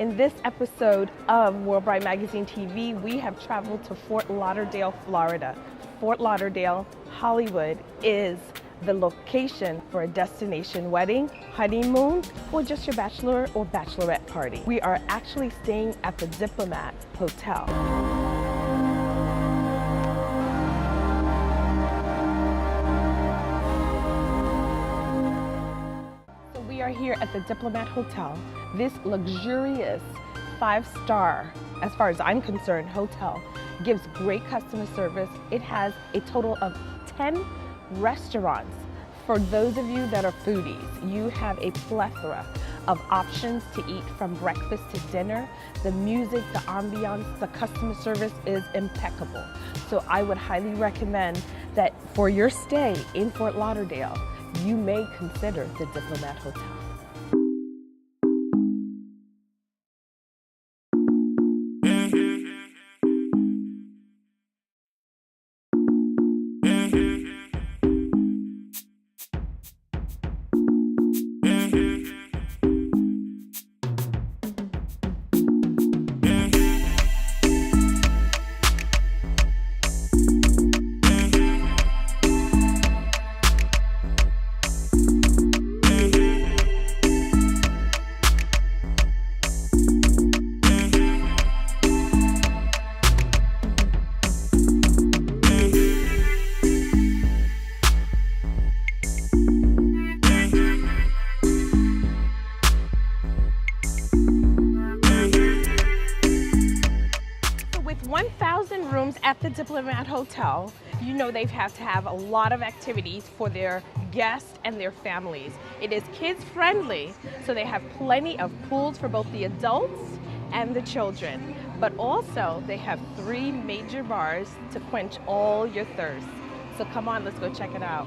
In this episode of Worldwide Magazine TV, we have traveled to Fort Lauderdale, Florida. Fort Lauderdale, Hollywood is the location for a destination wedding, honeymoon, or just your bachelor or bachelorette party. We are actually staying at the Diplomat Hotel. We are here at the Diplomat Hotel. This luxurious 5-star, as far as I'm concerned, hotel gives great customer service. It has a total of 10 restaurants. For those of you that are foodies, you have a plethora of options to eat from breakfast to dinner. The music, the ambiance, the customer service is impeccable. So I would highly recommend that for your stay in Fort Lauderdale, you may consider the Diplomat Hotel. With 1,000 rooms at the Diplomat Hotel, you know they have to have a lot of activities for their guests and their families. It is kids friendly, so they have plenty of pools for both the adults and the children. But also they have 3 major bars to quench all your thirst. So come on, let's go check it out.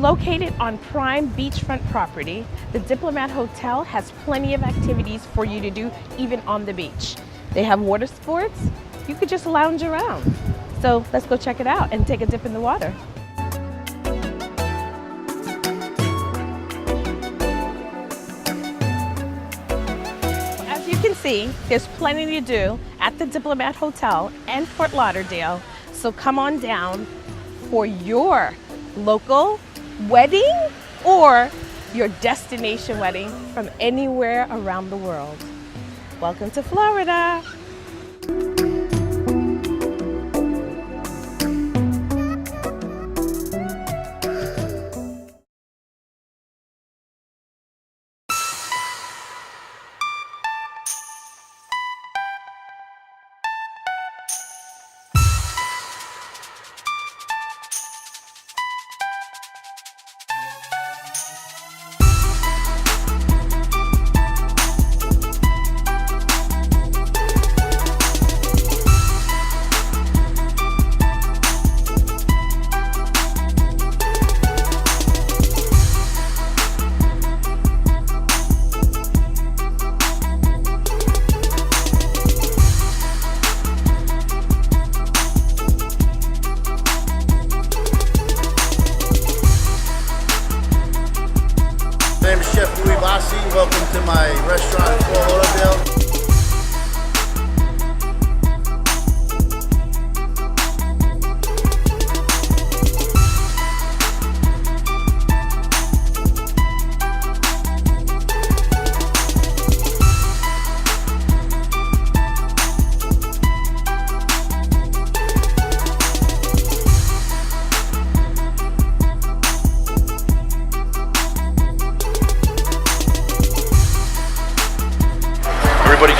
Located on prime beachfront property, the Diplomat Hotel has plenty of activities for you to do even on the beach. They have water sports. You could just lounge around. So let's go check it out and take a dip in the water. As you can see, there's plenty to do at the Diplomat Hotel and Fort Lauderdale. So come on down for your local wedding or your destination wedding from anywhere around the world. Welcome to Florida. Welcome to my restaurant in Fort Lauderdale.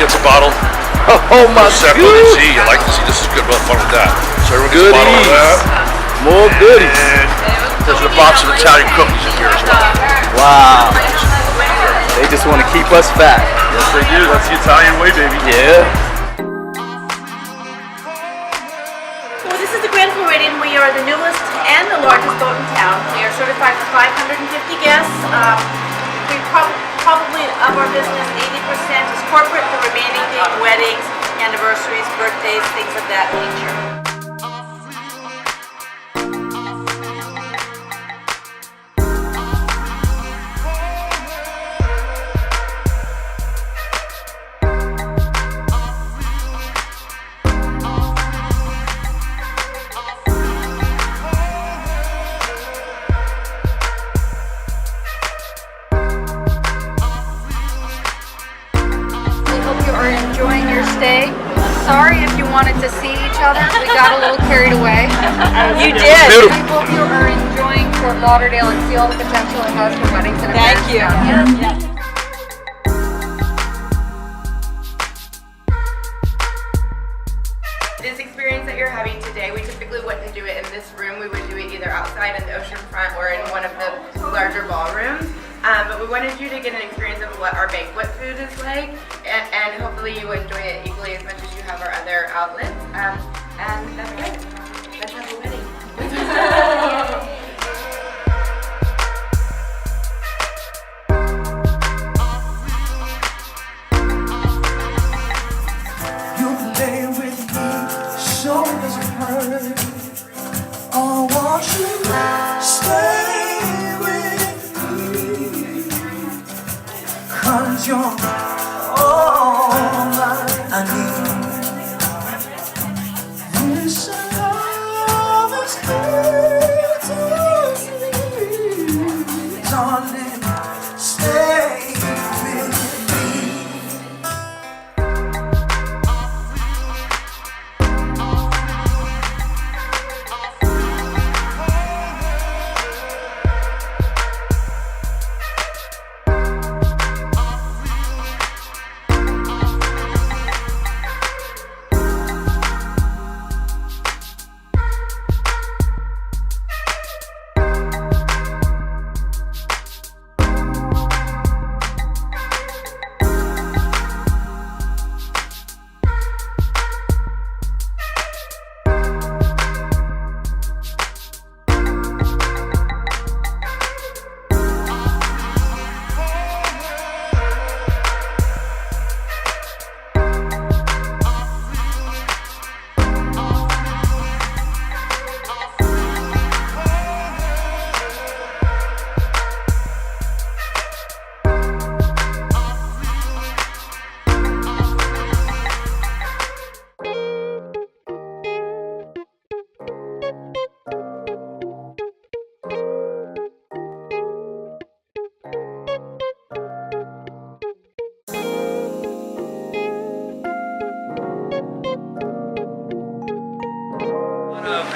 gets a bottle. Oh my goodness. See, you like to see this is good. Well, fun with that. So everyone gets a bottle of that. More goodies. And there's a box of Italian cookies in here as well. Wow. They just want to keep us fat. Yes, they do. That's the Italian way, baby. Yeah. So this is the Grand Floridian. We are the newest and the largest boat in town. We are certified for 550 guests. We probably of our business, 80% is corporate, the remaining being weddings, anniversaries, birthdays, things of that nature. Enjoying your stay. Sorry if you wanted to see each other. We got a little carried away. You did. We hope you are enjoying Fort Lauderdale and see all the potential it has for weddings and events. Thank you. Down here. This experience that you're having today, we typically wouldn't do it in this room. We would do it either outside in the ocean front or in one of the larger ballrooms. But we wanted you to get an experience of what our banquet food is like, and hopefully you enjoy it equally as much as you have our other outlets. And that's it. Let's have a wedding. Oh, won't you stay with me? 'Cause you're all I need. This love is here to me. Darling, stay with me.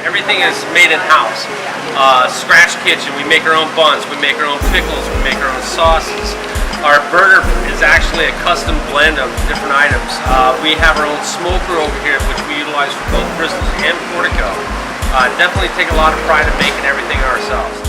Everything is made in-house. Scratch kitchen, we make our own buns, we make our own pickles, we make our own sauces. Our burger is actually a custom blend of different items. We have our own smoker over here, which we utilize for both Bristol and Portico. Definitely take a lot of pride in making everything ourselves.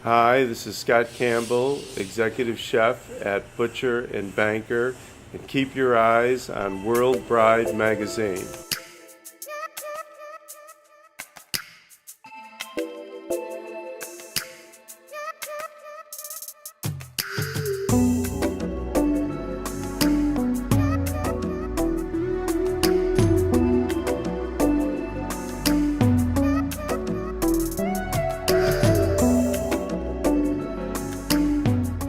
Hi, this is Scott Campbell, Executive Chef at Butcher and Banker, and keep your eyes on World Bride magazine.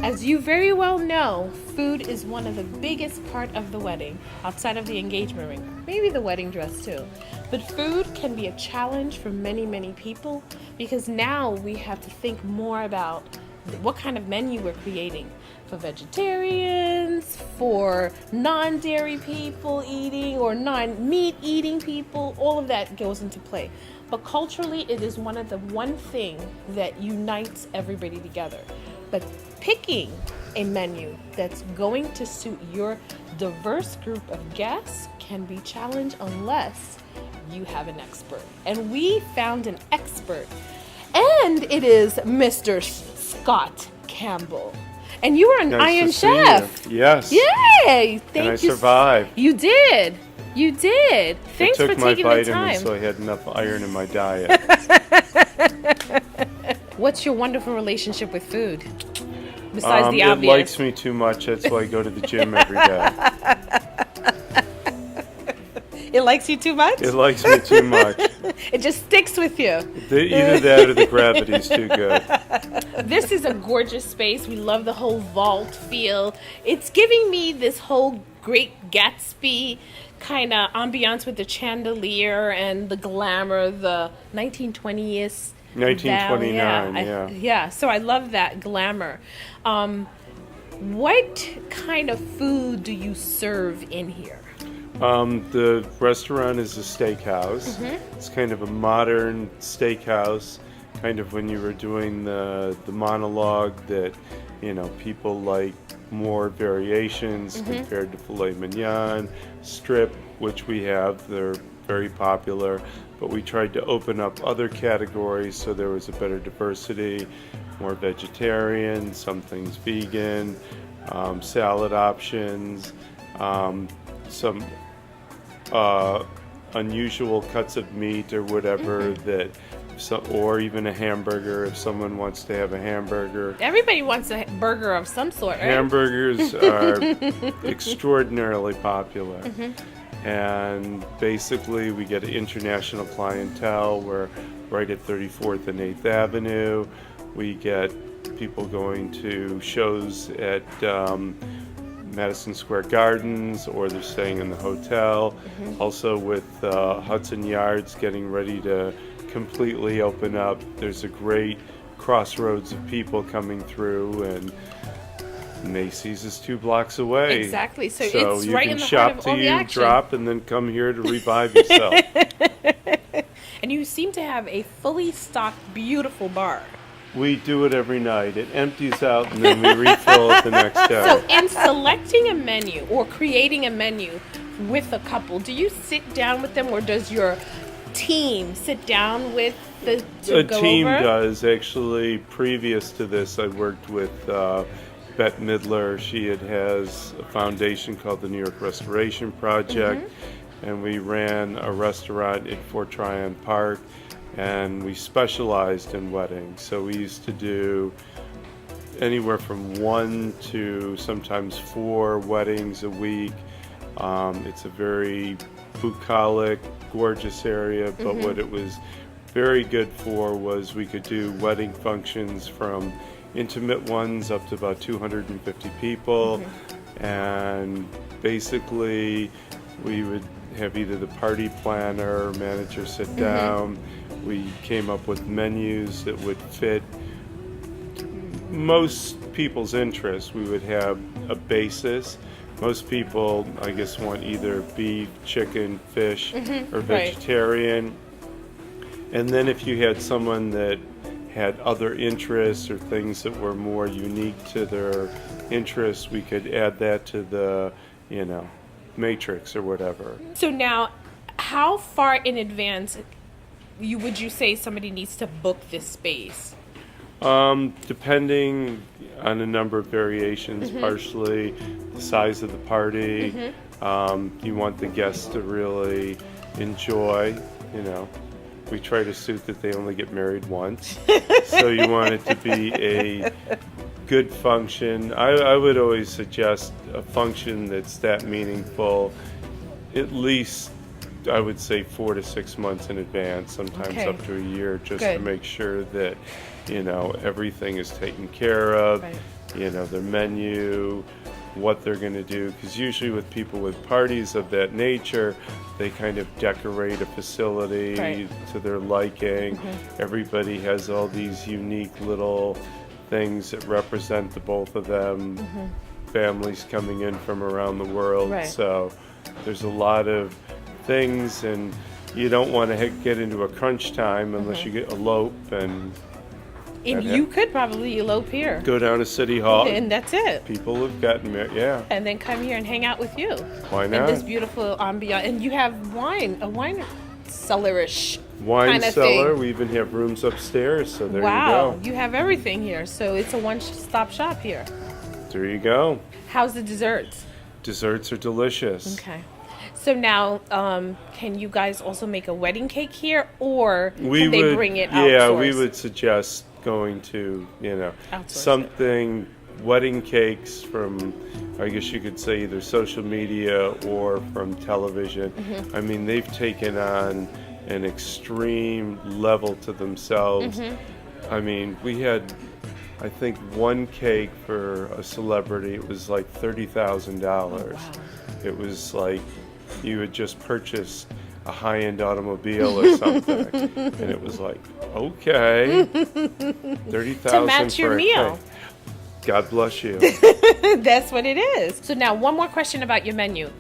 As you very well know, food is one of the biggest part of the wedding, outside of the engagement ring, maybe the wedding dress too. But food can be a challenge for many, many people because now we have to think more about what kind of menu we're creating for vegetarians, for non-dairy people eating, or non-meat eating people. All of that goes into play. But culturally, it is one thing that unites everybody together. But picking a menu that's going to suit your diverse group of guests can be challenged unless you have an expert. And we found an expert, and it is Mr. Scott Campbell. And you were an Iron Chef. Yes. Yay! Thank and I you. survived. You did. You did. Thanks for I took my taking the time. vitamins so I had enough iron in my diet. What's your wonderful relationship with food? Besides the obvious. It likes me too much. That's why I go to the gym every day. It likes you too much? It likes me too much. It just sticks with you. Either that or the gravity's too good. This is a gorgeous space. We love the whole vault feel. It's giving me this whole Great Gatsby kind of ambiance with the chandelier and the glamour, the 1920s. 1929, Yeah, so I love that glamour. What kind of food do you serve in here? The restaurant is a steakhouse. It's kind of a modern steakhouse, kind of when you were doing the monologue that, people like more variations compared to filet mignon, strip, which we have. They're very popular, but we tried to open up other categories so there was a better diversity, more vegetarian, some things vegan, salad options, some unusual cuts of meat or whatever that, or even a hamburger if someone wants to have a hamburger. Everybody wants a burger of some sort, right? Hamburgers are extraordinarily popular. And basically we get an international clientele. We're right at 34th and 8th Avenue. We get people going to shows at Madison Square Gardens, or they're staying in the hotel. Also with Hudson Yards getting ready to completely open up, there's a great crossroads of people coming through, and Macy's is 2 blocks away. Exactly. So it's you right can in the shop heart of all till the you action. drop and then come here to revive yourself. And you seem to have a fully stocked, beautiful bar. We do it every night. It empties out and then we refill it the next day. So in selecting a menu or creating a menu with a couple, do you sit down with them, or does your team sit down with the to go team over? does. Actually, previous to this, I worked with Bette Midler. She has a foundation called the New York Restoration Project, and we ran a restaurant at Fort Tryon Park, and we specialized in weddings. So we used to do anywhere from 1 to sometimes 4 weddings a week. It's a very bucolic, gorgeous area, but what it was very good for was we could do wedding functions from intimate ones up to about 250 people, and basically we would have either the party planner or manager sit down. We came up with menus that would fit most people's interests. We would have a basis. Most people, I guess, want either beef, chicken, fish, or vegetarian. And then if you had someone that had other interests or things that were more unique to their interests, we could add that to the, matrix or whatever. So now, how far in advance would you say somebody needs to book this space? Depending on a number of variations, partially the size of the party. You want the guests to really enjoy, you know. We try to suit that they only get married once. So you want it to be a good function. I would always suggest a function that's that meaningful, at least I would say 4 to 6 months in advance, sometimes up to a year, just to make sure that, you know, everything is taken care of, you know, their menu, what they're going to do. Because usually with people with parties of that nature, they kind of decorate a facility to their liking. Everybody has all these unique little things that represent the both of them, families coming in from around the world. So there's a lot of things, and you don't want to get into a crunch time unless you get elope and you could probably elope here. Go down to City Hall. And that's it. People have gotten married, and then come here and hang out with you. Why not? In this beautiful ambiance. And you have wine, a wine cellar-ish wine kind of cellar. thing. We even have rooms upstairs, so there you Wow, go. you have everything here. So it's a one-stop shop here. There you go. How's the desserts? Desserts are delicious. Okay. So now, can you guys also make a wedding cake here, or can they bring it outsourced? Yeah, we would suggest going to, you know, something, wedding cakes from, I guess you could say, either social media or from television. I mean, they've taken on an extreme level to themselves. I mean, we had, I think, one cake for a celebrity. It was like $30,000. Wow. It was like you had just purchased a high-end automobile or something, and it was like, okay, $30,000 to match your for a meal. cake. God bless you. That's what it is. So now, one more question about your menu: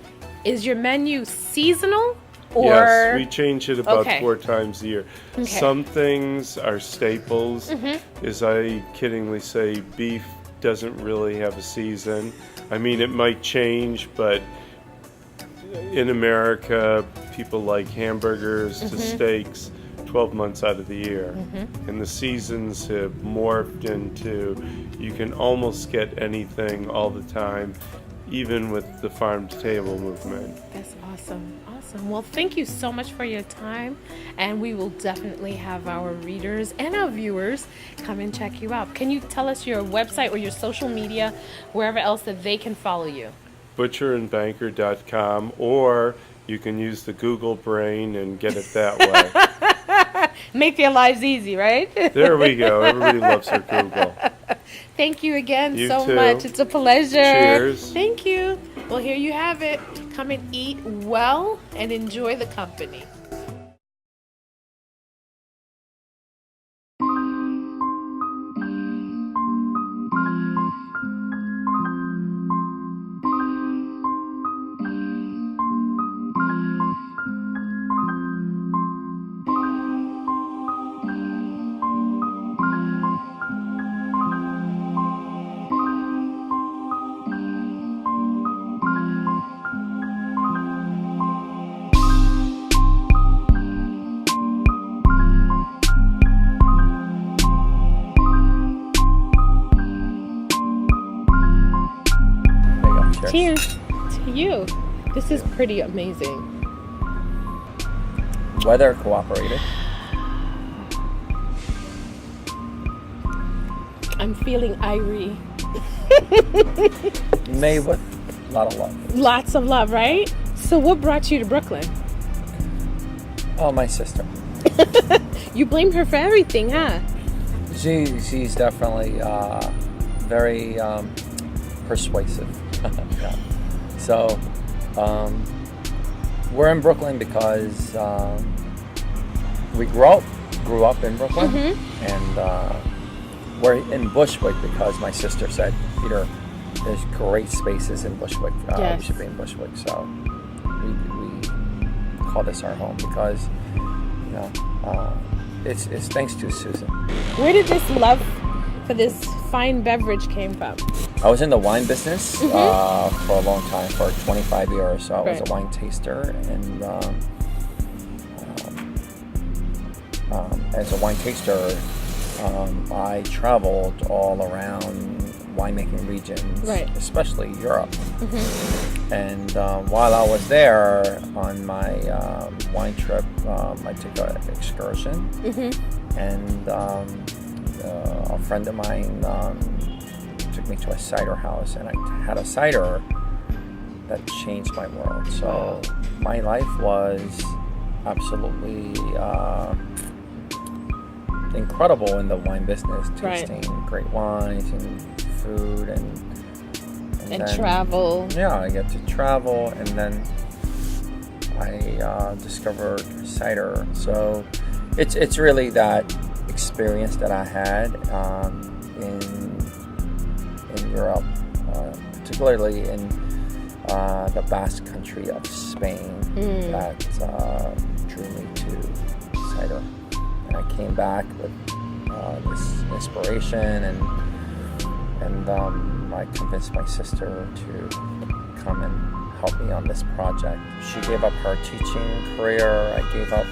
is your menu seasonal? Or yes, we change it about 4 times a year. Okay. Some things are staples. As I kiddingly say, beef doesn't really have a season. I mean, it might change, but in America, people like hamburgers to steaks 12 months out of the year. And the seasons have morphed into, you can almost get anything all the time, even with the farm-to-table movement. That's awesome. Awesome. Well, thank you so much for your time, and we will definitely have our readers and our viewers come and check you out. Can you tell us your website or your social media, wherever else that they can follow you? butcherandbanker.com, or you can use the Google brain and get it that way. Make their lives easy, right? There we go. Everybody loves their Google. Thank you again You so too. much. It's a pleasure. Cheers. Thank you. Well, here you have it. Come and eat well and enjoy the company. Cheers to you. This is pretty amazing. Weather cooperated. I'm feeling irie. Made with a lot of love. Lots of love, right? So what brought you to Brooklyn? Oh, my sister. You blame her for everything, huh? She's definitely very persuasive. Yeah. So we're in Brooklyn because we grew up in Brooklyn, and we're in Bushwick because my sister said, Peter, there's great spaces in Bushwick. We should be in Bushwick. So we call this our home because, you know, it's thanks to Susan. Where did this love for this fine beverage came from? I was in the wine business for a long time, for 25 years. So I was Right. a wine taster, and as a wine taster, I traveled all around winemaking regions, Right. especially Europe. And while I was there on my wine trip, I took an excursion, and a friend of mine took me to a cider house, and I had a cider that changed my world. So my life was absolutely incredible in the wine business, tasting great wines and food and then, travel. Yeah, I get to travel, and then I discovered cider. So it's really that experience that I had in Europe, particularly in the Basque country of Spain, that drew me to cider. And I came back with this inspiration, and I convinced my sister to come and help me on this project. She gave up her teaching career, I gave up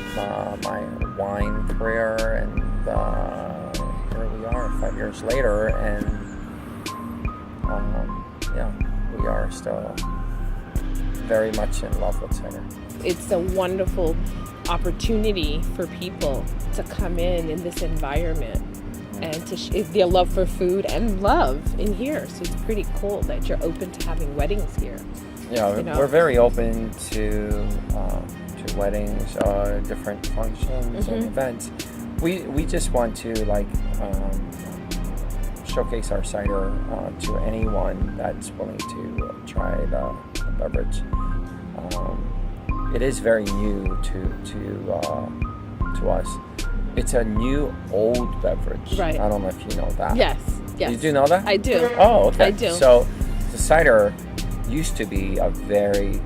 my wine career, and here we are 5 years later, and we are still very much in love with cider. It's a wonderful opportunity for people to come in this environment and to their love for food and love in here. So it's pretty cool that you're open to having weddings here. Yeah, we're very open to weddings, different functions and events. We just want to showcase our cider to anyone that's willing to try the beverage. It is very new to us. It's a new old beverage. Right. I don't know if you know that. Yes. You do know that? I do. Oh, okay. I do. So the cider used to be a very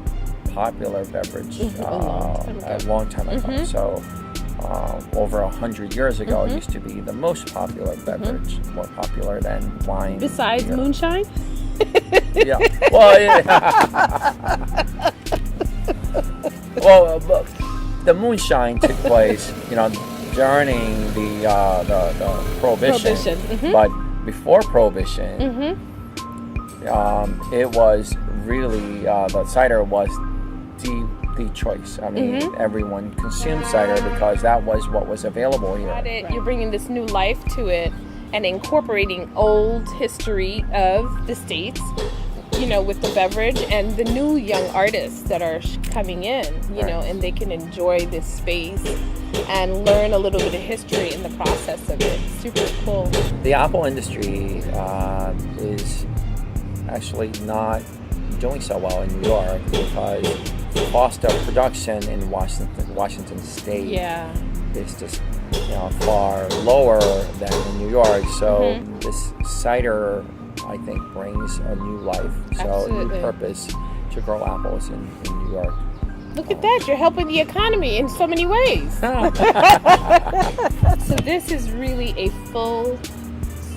popular beverage a long time ago. So over 100 years ago, it used to be the most popular beverage, more popular than wine. Besides moonshine? Yeah. Well, yeah. Well, but the moonshine took place, during the Prohibition. But before Prohibition, it was really the cider was the choice. I mean, everyone consumed cider because that was what was available here. You're bringing this new life to it and incorporating old history of the States, with the beverage, and the new young artists that are coming in, and they can enjoy this space and learn a little bit of history in the process of it. Super cool. The apple industry is actually not doing so well in New York because the cost of production in Washington State is just far lower than in New York. So this cider, I think, brings a new life, a new purpose to grow apples in New York. Look at that, you're helping the economy in so many ways. So this is really a full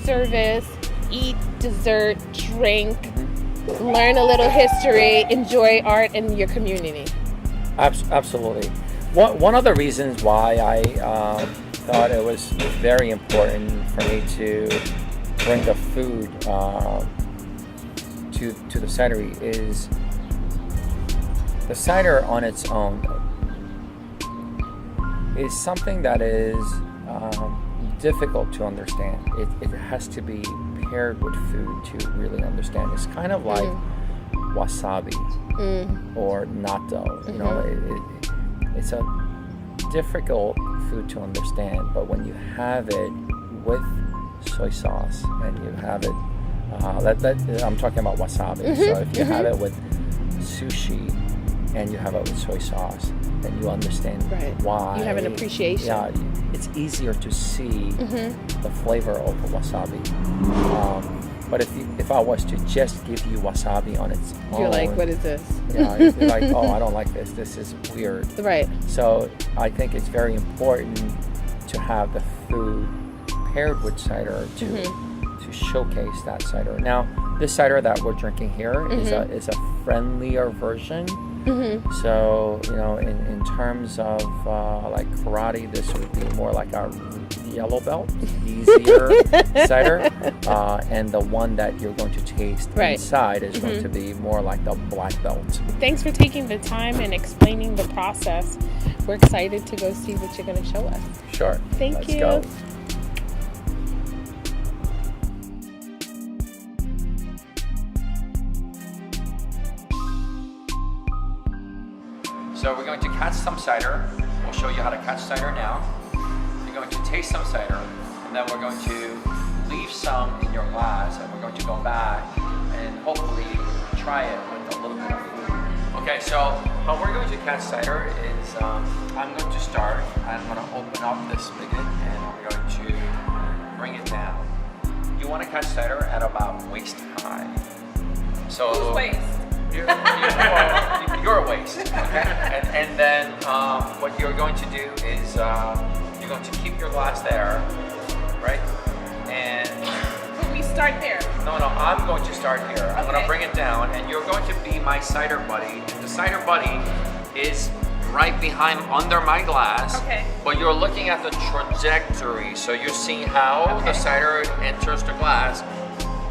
service, eat, dessert, drink, learn a little history, enjoy art in your community. Absolutely. One of the reasons why I thought it was very important for me to bring the food to the cidery is the cider on its own is something that is difficult to understand. It has to be paired with food to really understand. It's kind of like wasabi or natto. It's a difficult food to understand, but when you have it with soy sauce and you have it, I'm talking about wasabi. So if you have it with sushi and you have it with soy sauce, then you understand why. You have an appreciation. Yeah, it's easier to see the flavor of the wasabi. But if I was to just give you wasabi on its own, you're like, what is this? Yeah, you're like, oh, I don't like this. This is weird. Right. So I think it's very important to have the food paired with cider to showcase that cider. Now, this cider that we're drinking here is a friendlier version So, you know, in terms of like karate, this would be more like our yellow belt, easier cider, and the one that you're going to taste inside is going to be more like the black belt. Thanks for taking the time and explaining the process. We're excited to go see what you're going to show us. Sure. Thank you. Let's go. So we're going to catch some cider. We'll show you how to catch cider now. You're going to taste some cider, and then we're going to leave some in your glass, and we're going to go back and hopefully try it with a little bit of food. Okay, so how we're going to catch cider is I'm going to start. I'm going to open up this spigot, and I'm going to bring it down. You want to catch cider at about waist high. So Whose waist? your waist. Okay? And then what you're going to do is you're going to keep your glass there, right? And We start there. no, I'm going to start here. I'm going to bring it down, and you're going to be my cider buddy. And the cider buddy is right behind, under my glass. Okay. But you're looking at the trajectory, so you're seeing how the cider enters the glass.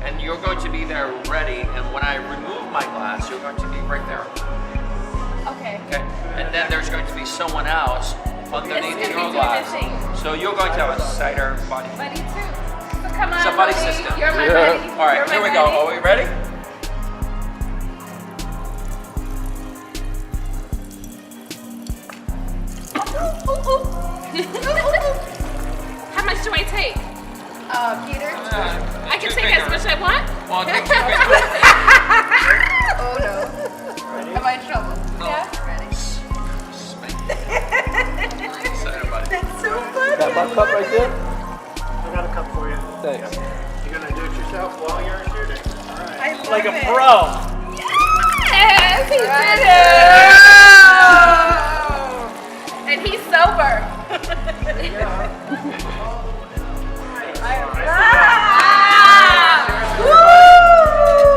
And you're going to be there ready, and when I remove my glass, you're going to be right there. Okay. Okay? And then there's going to be someone else underneath It's your gonna be glass. doing the So you're going to have a cider buddy. Buddy too. So come on, It's a buddy buddy. system. You're my buddy. All right, You're my here we go. buddy. Are we ready? How much do I take? Peter? I can take as much as I want? Well, take 2 fingers. Oh no. Am I in trouble? Yeah. Ready? Cider buddy. That's so funny. Got my cup right there? I got a cup for you. Thanks. You're gonna do it yourself while you're shooting. All right. I love Like a it. pro. Yes, he did it. And he's sober.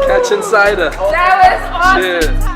Catching cider. That was awesome. Cheers.